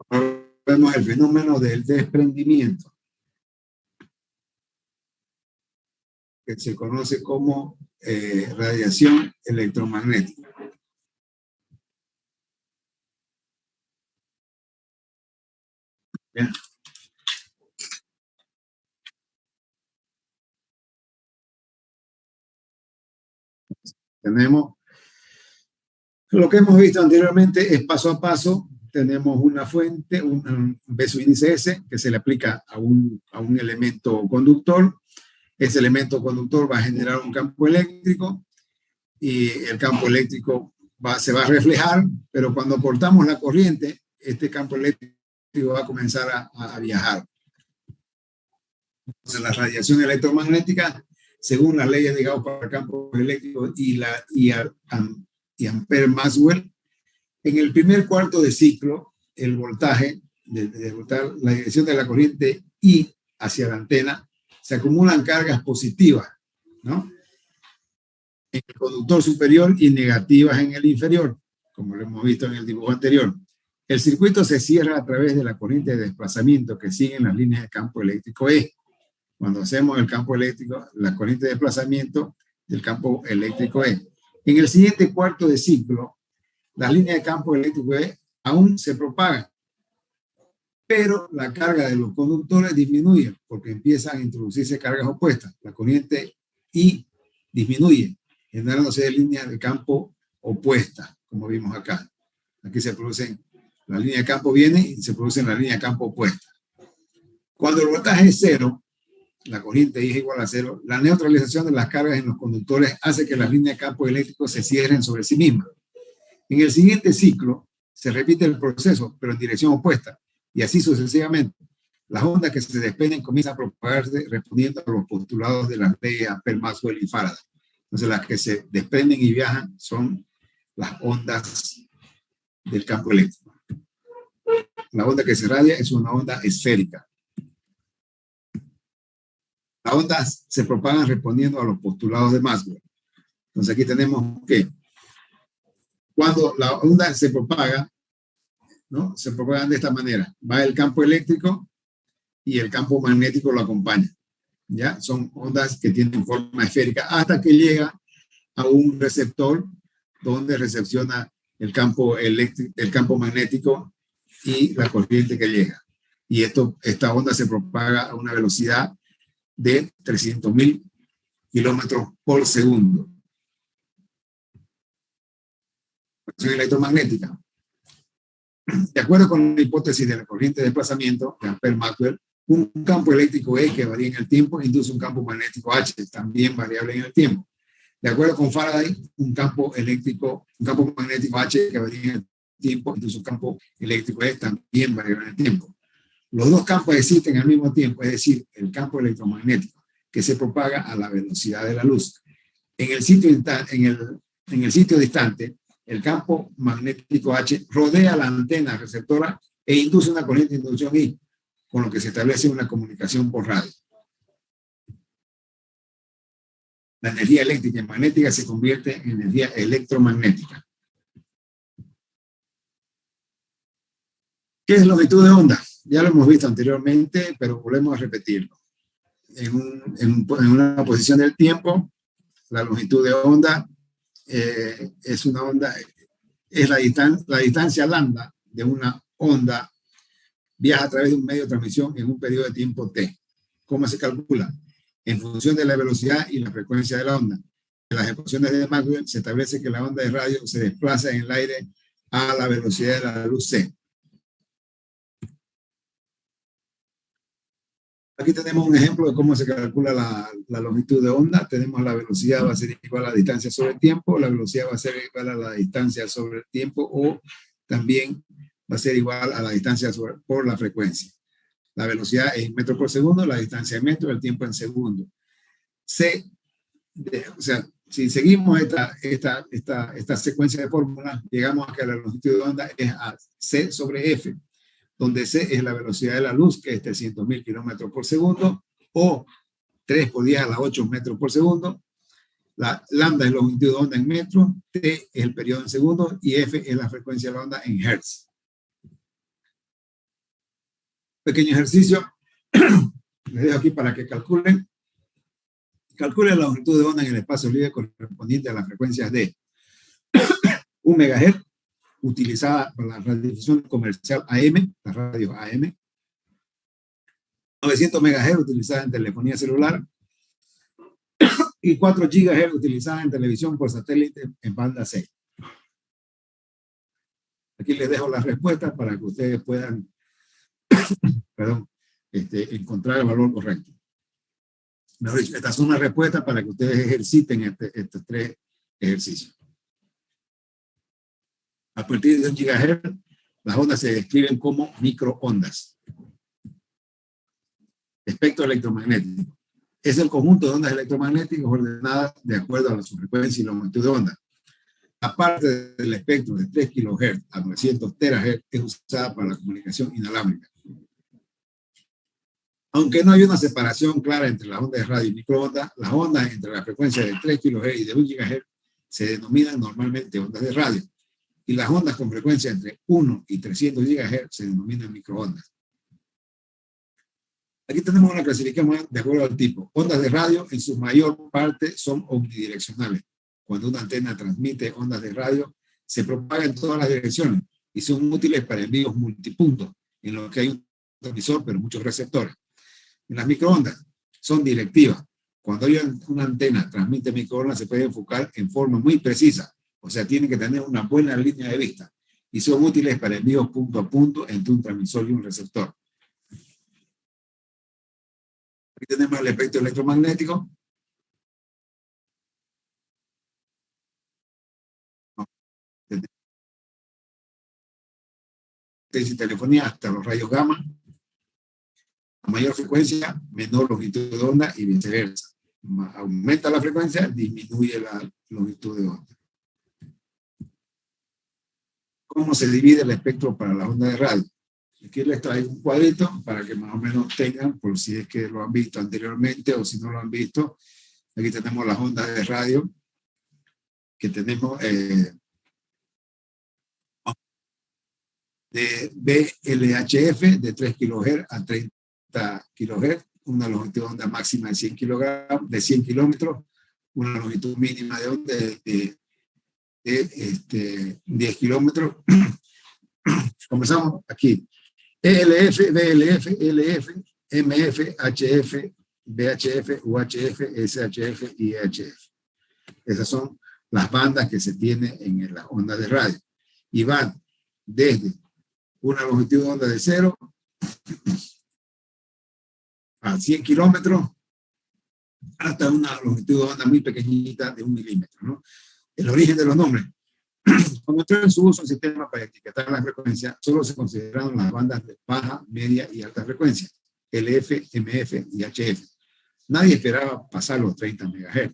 Ahora vemos el fenómeno del desprendimiento, que se conoce como radiación electromagnética. Bien. Tenemos lo que hemos visto anteriormente, es paso a paso. Tenemos una fuente, un beso índice S, que se le aplica a un elemento conductor. Ese elemento conductor va a generar un campo eléctrico y el campo eléctrico se va a reflejar, pero cuando cortamos la corriente, este campo eléctrico va a comenzar a viajar. Entonces, la radiación electromagnética, según las leyes de Gauss para campos eléctricos y Ampère-Maxwell, en el primer cuarto de ciclo, el voltaje, la dirección de la corriente I hacia la antena, se acumulan cargas positivas, ¿no?, en el conductor superior y negativas en el inferior, como lo hemos visto en el dibujo anterior. El circuito se cierra a través de la corriente de desplazamiento que siguen las líneas de campo eléctrico E. Cuando hacemos el campo eléctrico, la corriente de desplazamiento del campo eléctrico E. En el siguiente cuarto de ciclo, las líneas de campo eléctrico E aún se propagan, pero la carga de los conductores disminuye porque empiezan a introducirse cargas opuestas. La corriente I disminuye, generándose líneas de campo opuestas, como vimos acá. Aquí se producen, la línea de campo viene y se produce la línea de campo opuesta. Cuando el voltaje es cero, la corriente I es igual a cero, la neutralización de las cargas en los conductores hace que las líneas de campo eléctrico se cierren sobre sí mismas. En el siguiente ciclo se repite el proceso, pero en dirección opuesta, y así sucesivamente. Las ondas que se desprenden comienzan a propagarse respondiendo a los postulados de las leyes de Ampère, Maxwell y Faraday. Entonces, las que se desprenden y viajan son las ondas del campo eléctrico. La onda que se radia es una onda esférica. Las ondas se propagan respondiendo a los postulados de Maxwell. Entonces, aquí tenemos que cuando la onda se propaga, ¿no?, se propagan de esta manera. Va el campo eléctrico y el campo magnético lo acompaña. ¿Ya? Son ondas que tienen forma esférica hasta que llega a un receptor donde recepciona el campo eléctrico, el campo magnético y la corriente que llega. Y esta onda se propaga a una velocidad de 300.000 kilómetros por segundo. Electromagnética. De acuerdo con la hipótesis de la corriente de desplazamiento de Ampère-Maxwell, un campo eléctrico E que varía en el tiempo induce un campo magnético H, también variable en el tiempo. De acuerdo con Faraday, un campo magnético H que varía en el tiempo induce un campo eléctrico E, también variable en el tiempo. Los dos campos existen al mismo tiempo, es decir, el campo electromagnético que se propaga a la velocidad de la luz. En el sitio distante, el campo magnético H rodea la antena receptora e induce una corriente de inducción I, con lo que se establece una comunicación por radio. La energía eléctrica y magnética se convierte en energía electromagnética. ¿Qué es longitud de onda? Ya lo hemos visto anteriormente, pero volvemos a repetirlo. En una posición del tiempo, la longitud de onda es una onda, es la distancia lambda de una onda viaja a través de un medio de transmisión en un periodo de tiempo t. ¿Cómo se calcula? En función de la velocidad y la frecuencia de la onda. En las ecuaciones de Maxwell se establece que la onda de radio se desplaza en el aire a la velocidad de la luz c. Aquí tenemos un ejemplo de cómo se calcula la longitud de onda. Tenemos la velocidad va a ser igual a la distancia sobre el tiempo, la velocidad va a ser igual a la distancia sobre el tiempo o también va a ser igual a la distancia por la frecuencia. La velocidad es en metros por segundo, la distancia en metros, el tiempo en segundo. O sea, si seguimos esta secuencia de fórmulas, llegamos a que la longitud de onda es a C sobre F, donde C es la velocidad de la luz, que es 300.000 kilómetros por segundo, o 3 por 10 a la 8 metros por segundo. La lambda es la longitud de onda en metros, T es el periodo en segundos y F es la frecuencia de la onda en hertz. Pequeño ejercicio, les dejo aquí para que calculen. Calculen la longitud de onda en el espacio libre correspondiente a las frecuencias de 1 MHz, utilizada para la radiodifusión comercial AM, las radios AM, 900 MHz utilizada en telefonía celular, y 4 GHz utilizada en televisión por satélite en banda C. Aquí les dejo las respuestas para que ustedes puedan encontrar el valor correcto. Mejor dicho, estas son las respuestas para que ustedes ejerciten estos 3 ejercicios. A partir de 1 GHz, las ondas se describen como microondas. Espectro electromagnético. Es el conjunto de ondas electromagnéticas ordenadas de acuerdo a su frecuencia y longitud de onda. Aparte del espectro de 3 kHz a 900 THz, es usada para la comunicación inalámbrica. Aunque no hay una separación clara entre las ondas de radio y microondas, las ondas entre la frecuencia de 3 kHz y de 1 GHz se denominan normalmente ondas de radio, y las ondas con frecuencia entre 1 y 300 GHz se denominan microondas. Aquí tenemos una clasificación de acuerdo al tipo. Ondas de radio en su mayor parte son omnidireccionales. Cuando una antena transmite ondas de radio, se propaga en todas las direcciones y son útiles para envíos multipuntos, en los que hay un transmisor pero muchos receptores. En las microondas son directivas. Cuando hay una antena transmite microondas, se puede enfocar en forma muy precisa, o sea, tiene que tener una buena línea de vista, y son útiles para envíos punto a punto entre un transmisor y un receptor. Aquí tenemos el espectro electromagnético. Desde telefonía hasta los rayos gamma. A mayor frecuencia, menor longitud de onda y viceversa. Aumenta la frecuencia, disminuye la longitud de onda. ¿Cómo se divide el espectro para las ondas de radio? Aquí les traigo un cuadrito para que más o menos tengan, por si es que lo han visto anteriormente o si no lo han visto. Aquí tenemos las ondas de radio que tenemos de VLHF de 3 kHz a 30 kHz, una longitud de onda máxima de 100 kilómetros, una longitud mínima de onda de 10 kilómetros. Comenzamos aquí. ELF, VLF, LF, MF, HF, VHF, UHF, SHF y EHF. Esas son las bandas que se tienen en las ondas de radio. Y van desde una longitud de onda de 0 a 100 kilómetros hasta una longitud de onda muy pequeñita de 1 milímetro, ¿no? El origen de los nombres. Cuando entró en su uso el sistema para etiquetar la frecuencia, solo se consideraron las bandas de baja, media y alta frecuencia, LF, MF y HF. Nadie esperaba pasar los 30 MHz.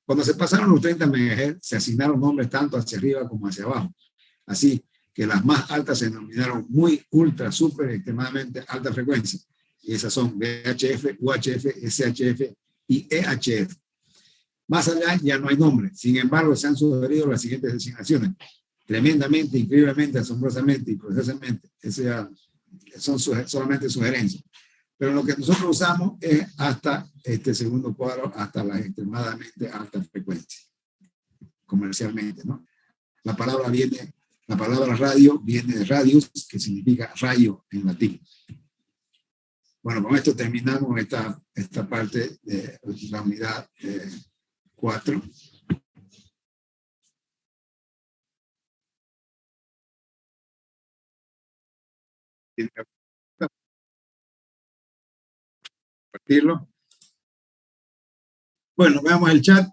Cuando se pasaron los 30 MHz, se asignaron nombres tanto hacia arriba como hacia abajo. Así que las más altas se denominaron muy, ultra, super, extremadamente alta frecuencia. Y esas son VHF, UHF, SHF y EHF. Más allá ya no hay nombre. Sin embargo, se han sugerido las siguientes designaciones. Tremendamente, increíblemente, asombrosamente y procesamente. Esas son solamente sugerencias. Pero lo que nosotros usamos es hasta este segundo cuadro, hasta las extremadamente altas frecuencias, comercialmente, ¿no? La palabra radio viene de radius, que significa rayo en latín. Bueno, con esto terminamos esta parte de la unidad 4. Compartirlo. Bueno, veamos el chat.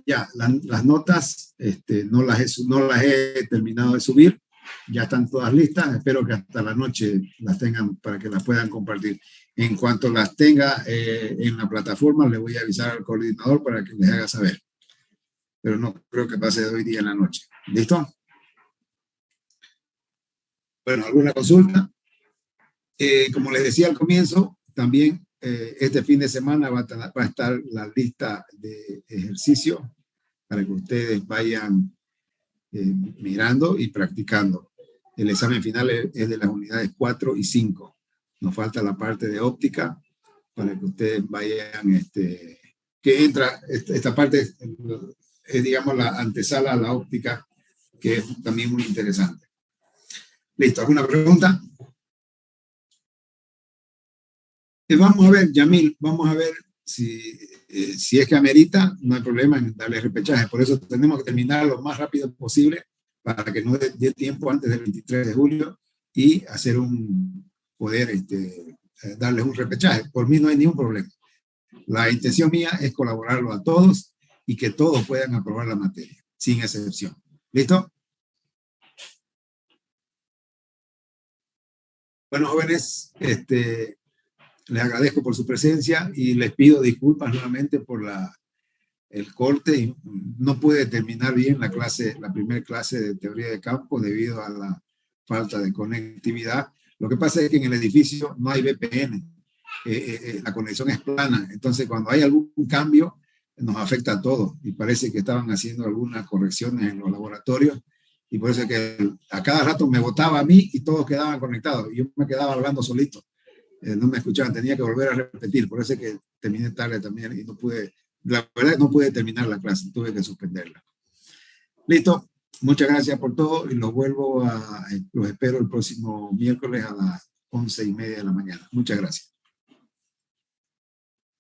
Ya, las notas no las he terminado de subir. ya están todas listas. Espero que hasta la noche las tengan para que las puedan compartir. En cuanto las tenga en la plataforma, le voy a avisar al coordinador para que les haga saber. Pero no creo que pase de hoy día en la noche. ¿Listo? Bueno, ¿alguna consulta? Como les decía al comienzo, también este fin de semana va a estar la lista de ejercicio para que ustedes vayan mirando y practicando. El examen final es de las unidades 4 y 5. Nos falta la parte de óptica para que ustedes vayan, que entra, esta parte es, digamos, la antesala a la óptica, que es también muy interesante. ¿Listo? ¿Alguna pregunta? Vamos a ver, Yamil, vamos a ver si es que amerita, no hay problema en darle repechaje. Por eso tenemos que terminar lo más rápido posible para que no dé tiempo antes del 23 de julio y hacer poder darles un repechaje. Por mí no hay ningún problema. La intención mía es colaborarlo a todos y que todos puedan aprobar la materia, sin excepción. ¿Listo? Bueno, jóvenes, les agradezco por su presencia y les pido disculpas nuevamente por el corte. No pude terminar bien la primera clase de teoría de campo debido a la falta de conectividad. Lo que pasa es que en el edificio no hay VPN, la conexión es plana, entonces cuando hay algún cambio nos afecta a todos y parece que estaban haciendo algunas correcciones en los laboratorios y por eso es que a cada rato me botaba a mí y todos quedaban conectados y yo me quedaba hablando solito. No me escuchaban, tenía que volver a repetir, por eso es que terminé tarde también y no pude, la verdad no pude terminar la clase, tuve que suspenderla. Listo, muchas gracias por todo y los espero el próximo miércoles a las 11:30 de la mañana. Muchas gracias.